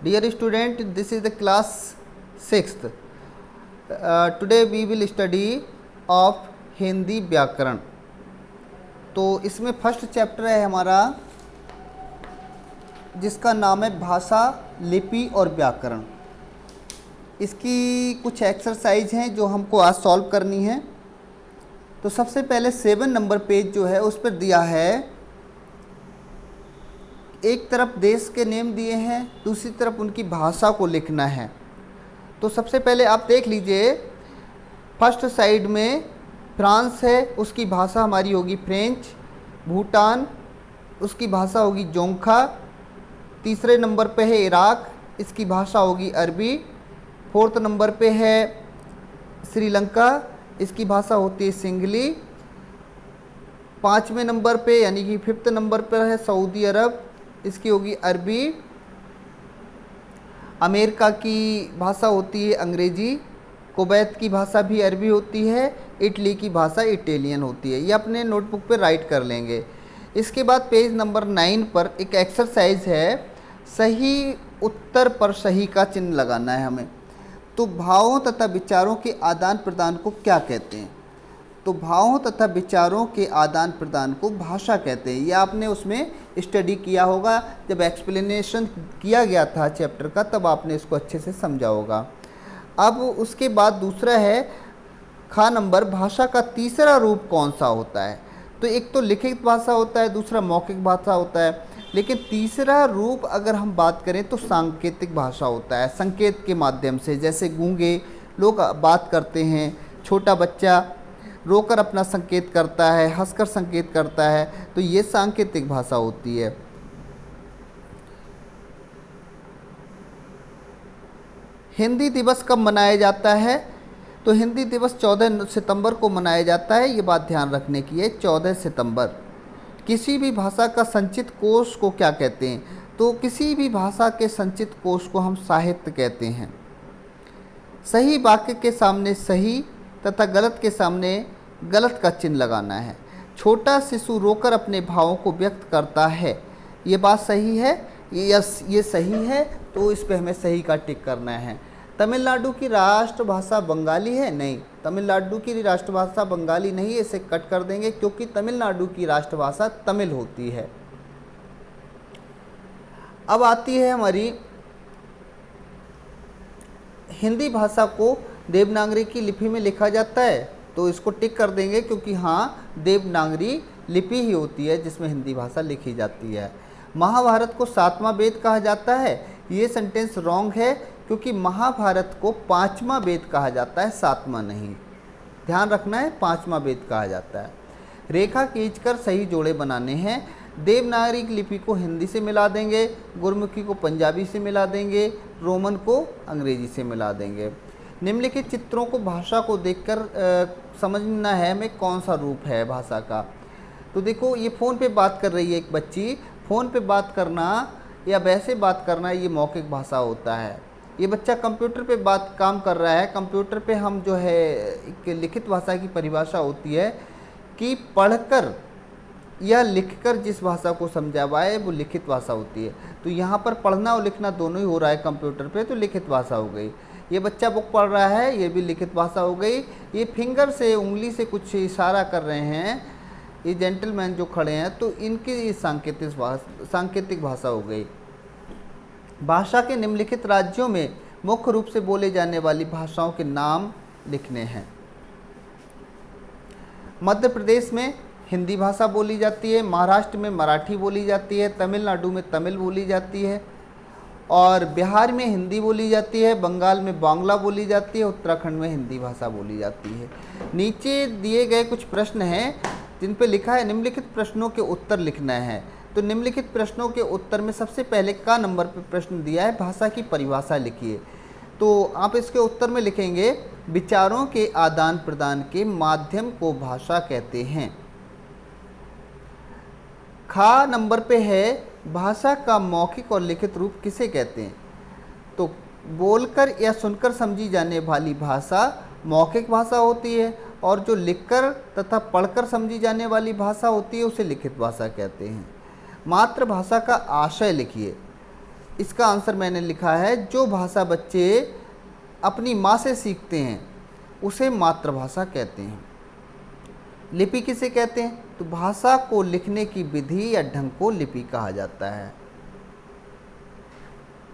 Dear student, this is the class 6th. Today we will study of Hindi व्याकरण। तो इसमें first chapter है हमारा जिसका नाम है भाषा, लिपि और व्याकरण। इसकी कुछ एक्सरसाइज हैं जो हमको आज सॉल्व करनी है। तो सबसे पहले 7 नंबर पेज जो है उस पर दिया है, एक तरफ देश के नेम दिए हैं, दूसरी तरफ उनकी भाषा को लिखना है। तो सबसे पहले आप देख लीजिए, फर्स्ट साइड में फ्रांस है, उसकी भाषा हमारी होगी फ्रेंच। भूटान, उसकी भाषा होगी जोंखा। तीसरे नंबर पे है इराक, इसकी भाषा होगी अरबी। फोर्थ नंबर पे है श्रीलंका, इसकी भाषा होती है सिंगली। 5वें नंबर पे यानी कि 5th नंबर पर है सऊदी अरब, इसकी होगी अरबी। अमेरिका की भाषा होती है अंग्रेजी। कुवैत की भाषा भी अरबी होती है। इटली की भाषा इटालियन होती है। ये अपने नोटबुक पे राइट कर लेंगे। इसके बाद पेज नंबर 9 पर एक एक्सरसाइज है, सही उत्तर पर सही का चिन्ह लगाना है हमें। तो भावों तथा विचारों के आदान प्रदान को क्या कहते हैं? तो भावों तथा विचारों के आदान प्रदान को भाषा कहते हैं। यह आपने उसमें स्टडी किया होगा, जब एक्सप्लेनेशन किया गया था चैप्टर का तब आपने इसको अच्छे से समझा होगा। अब उसके बाद दूसरा है खा नंबर, भाषा का तीसरा रूप कौन सा होता है? तो एक तो लिखित भाषा होता है, दूसरा मौखिक भाषा होता है, लेकिन तीसरा रूप अगर हम बात करें तो सांकेतिक भाषा होता है। संकेत के माध्यम से, जैसे गूंगे लोग बात करते हैं, छोटा बच्चा रोकर अपना संकेत करता है, हंसकर संकेत करता है, तो ये सांकेतिक भाषा होती है। हिंदी दिवस कब मनाया जाता है? तो हिंदी दिवस 14 सितंबर को मनाया जाता है। ये बात ध्यान रखने की है, 14 सितंबर। किसी भी भाषा का संचित कोश को क्या कहते हैं? तो किसी भी भाषा के संचित कोश को हम साहित्य कहते हैं। सही वाक्य के सामने सही तथा गलत के सामने गलत का चिन्ह लगाना है। छोटा शिशु रोकर अपने भावों को व्यक्त करता है, ये बात सही है? यस, ये सही है, तो इस पे हमें सही का टिक करना है। तमिलनाडु की राष्ट्रभाषा बंगाली है? नहीं, तमिलनाडु की राष्ट्रभाषा बंगाली नहीं है, इसे कट कर देंगे क्योंकि तमिलनाडु की राष्ट्रभाषा तमिल होती है। अब आती है हमारी हिंदी भाषा को देवनागरी की लिपि में लिखा जाता है, तो इसको टिक कर देंगे क्योंकि हाँ, देवनागरी लिपि ही होती है जिसमें हिंदी भाषा लिखी जाती है। महाभारत को 7वां वेद कहा जाता है, ये सेंटेंस रॉन्ग है क्योंकि महाभारत को 5वां वेद कहा जाता है, 7वां नहीं। ध्यान रखना है, 5वां वेद कहा जाता है। रेखा खींचकर सही जोड़े बनाने हैं। देवनागरी लिपि को हिंदी से मिला देंगे, गुरमुखी को पंजाबी से मिला देंगे, रोमन को अंग्रेजी से मिला देंगे। निम्नलिखित चित्रों को भाषा को देखकर समझना है हमें कौन सा रूप है भाषा का। तो देखो, ये फ़ोन पे बात कर रही है एक बच्ची। फ़ोन पे बात करना या वैसे बात करना ये मौखिक भाषा होता है। ये बच्चा कंप्यूटर पे काम कर रहा है। कंप्यूटर पे हम जो है एक लिखित भाषा की परिभाषा होती है कि पढ़कर या लिखकर जिस भाषा को समझा पाए वो लिखित भाषा होती है। तो यहाँ पर पढ़ना और लिखना दोनों ही हो रहा है कंप्यूटर पे, तो लिखित भाषा हो गई। ये बच्चा बुक पढ़ रहा है, ये भी लिखित भाषा हो गई। ये फिंगर से, उंगली से कुछ इशारा कर रहे हैं ये जेंटलमैन जो खड़े हैं, तो इनकी सांकेतिक भाषा हो गई। भाषा के निम्नलिखित राज्यों में मुख्य रूप से बोले जाने वाली भाषाओं के नाम लिखने हैं। मध्य प्रदेश में हिंदी भाषा बोली जाती है, महाराष्ट्र में मराठी बोली जाती है, तमिलनाडु में तमिल बोली जाती है, और बिहार में हिंदी बोली जाती है, बंगाल में बांग्ला बोली जाती है, उत्तराखंड में हिंदी भाषा बोली जाती है। नीचे दिए गए कुछ प्रश्न हैं जिन पे लिखा है निम्नलिखित प्रश्नों के उत्तर लिखना है। तो निम्नलिखित प्रश्नों के उत्तर में सबसे पहले का नंबर पे प्रश्न दिया है, भाषा की परिभाषा लिखिए। तो आप इसके उत्तर में लिखेंगे, विचारों के आदान प्रदान के माध्यम को भाषा कहते हैं। खा नंबर पे है, भाषा का मौखिक और लिखित रूप किसे कहते हैं? तो बोलकर या सुनकर समझी जाने वाली भाषा मौखिक भाषा होती है, और जो लिखकर तथा पढ़कर समझी जाने वाली भाषा होती है उसे लिखित भाषा कहते हैं। मातृभाषा का आशय लिखिए। इसका आंसर मैंने लिखा है, जो भाषा बच्चे अपनी माँ से सीखते हैं उसे मातृभाषा कहते हैं। लिपि किसे कहते हैं? तो भाषा को लिखने की विधि या ढंग को लिपि कहा जाता है।